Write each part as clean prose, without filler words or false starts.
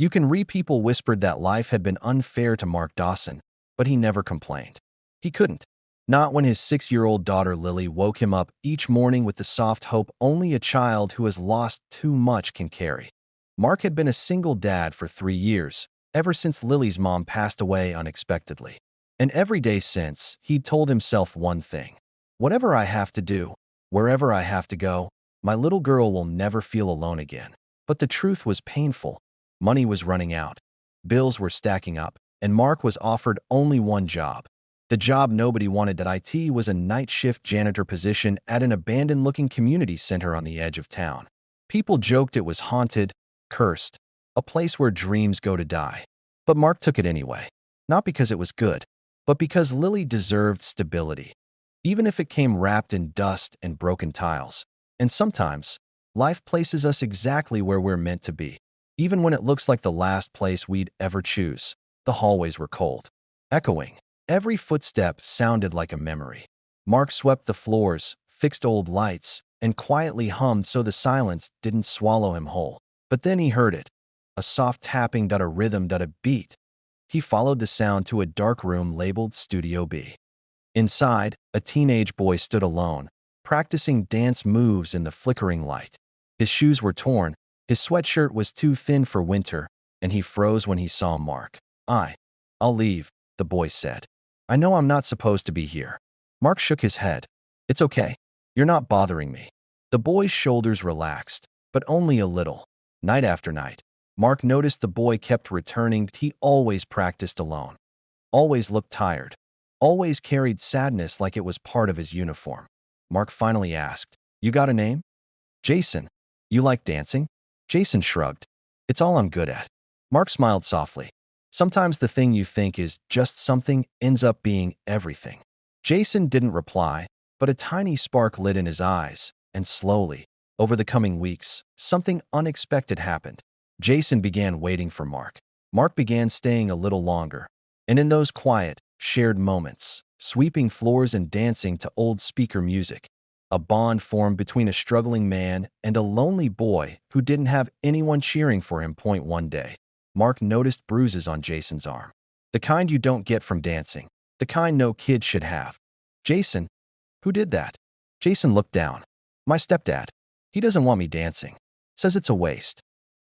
People whispered that life had been unfair to Mark Dawson, but he never complained. He couldn't. Not when his 6-year-old daughter Lily woke him up each morning with the soft hope only a child who has lost too much can carry. Mark had been a single dad for 3 years, ever since Lily's mom passed away unexpectedly. And every day since, he'd told himself one thing. Whatever I have to do, wherever I have to go, my little girl will never feel alone again. But the truth was painful. Money was running out. Bills were stacking up, and Mark was offered only one job. The job nobody wanted at IT was a night shift janitor position at an abandoned-looking community center on the edge of town. People joked it was haunted, cursed, a place where dreams go to die. But Mark took it anyway. Not because it was good, but because Lily deserved stability, even if it came wrapped in dust and broken tiles. And sometimes, life places us exactly where we're meant to be, even when it looks like the last place we'd ever choose. The hallways were cold, echoing. Every footstep sounded like a memory. Mark swept the floors, fixed old lights, and quietly hummed so the silence didn't swallow him whole. But then he heard it, a soft tapping, a rhythm, a beat. He followed the sound to a dark room labeled Studio B. Inside, a teenage boy stood alone, practicing dance moves in the flickering light. His shoes were torn, his sweatshirt was too thin for winter, and he froze when he saw Mark. I'll leave, the boy said. I know I'm not supposed to be here. Mark shook his head. It's okay. You're not bothering me. The boy's shoulders relaxed, but only a little. Night after night, Mark noticed the boy kept returning. He always practiced alone, always looked tired, always carried sadness like it was part of his uniform. Mark finally asked, "You got a name?" "Jason." "You like dancing?" Jason shrugged. "It's all I'm good at." Mark smiled softly. Sometimes the thing you think is just something ends up being everything. Jason didn't reply, but a tiny spark lit in his eyes, and slowly, over the coming weeks, something unexpected happened. Jason began waiting for Mark. Mark began staying a little longer. And in those quiet, shared moments, sweeping floors and dancing to old speaker music, a bond formed between a struggling man and a lonely boy who didn't have anyone cheering for him. One day, Mark noticed bruises on Jason's arm. The kind you don't get from dancing. The kind no kid should have. "Jason, who did that?" Jason looked down. "My stepdad. He doesn't want me dancing. Says it's a waste."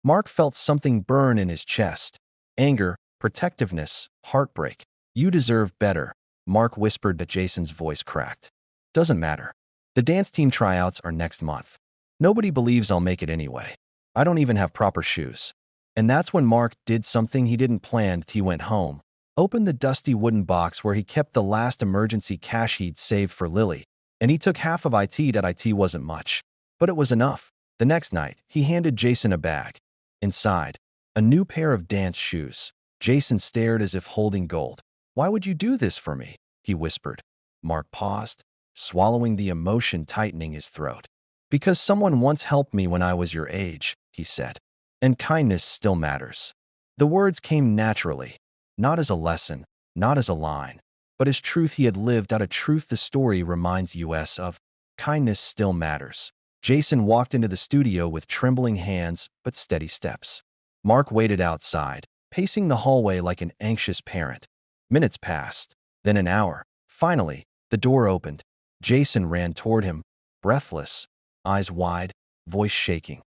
Mark felt something burn in his chest. Anger, protectiveness, heartbreak. "You deserve better," Mark whispered, but Jason's voice cracked. "Doesn't matter. The dance team tryouts are next month. Nobody believes I'll make it anyway. I don't even have proper shoes." And that's when Mark did something he didn't plan. He went home, opened the dusty wooden box where he kept the last emergency cash he'd saved for Lily, and he took half of IT. It wasn't much, but it was enough. The next night, he handed Jason a bag. Inside, a new pair of dance shoes. Jason stared as if holding gold. "Why would you do this for me?" he whispered. Mark paused, swallowing the emotion tightening his throat. "Because someone once helped me when I was your age," he said. "And kindness still matters." The words came naturally, not as a lesson, not as a line, but as truth he had lived out. A truth the story reminds us of. Kindness still matters. Jason walked into the studio with trembling hands but steady steps. Mark waited outside, pacing the hallway like an anxious parent. Minutes passed, then an hour. Finally, the door opened. Jason ran toward him, breathless, eyes wide, voice shaking.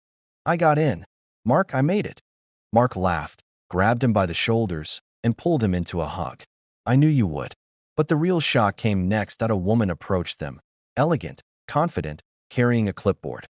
"I got in. Mark, I made it." Mark laughed, grabbed him by the shoulders, and pulled him into a hug. "I knew you would." But the real shock came next. A woman approached them, elegant, confident, carrying a clipboard.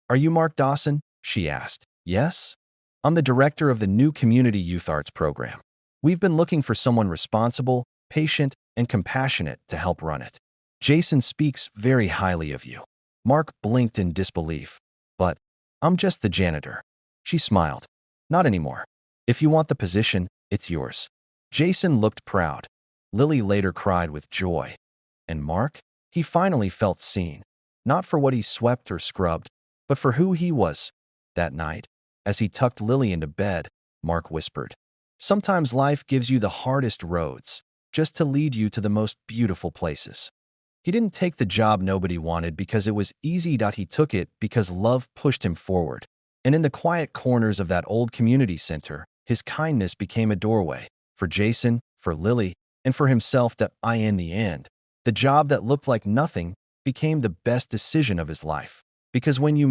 "Are you Mark Dawson?" she asked. "Yes. I'm the director of the new Community Youth Arts program. We've been looking for someone responsible, patient, and compassionate to help run it. Jason speaks very highly of you." Mark blinked in disbelief. "But I'm just the janitor." She smiled. "Not anymore. If you want the position, it's yours." Jason looked proud. Lily later cried with joy. And Mark? He finally felt seen. Not for what he swept or scrubbed, but for who he was. That night, as he tucked Lily into bed, Mark whispered, "Sometimes life gives you the hardest roads, just to lead you to the most beautiful places." He didn't take the job nobody wanted because it was easy. He took it because love pushed him forward. And in the quiet corners of that old community center, his kindness became a doorway for Jason, for Lily, and for himself that in the end, the job that looked like nothing became the best decision of his life. Because when you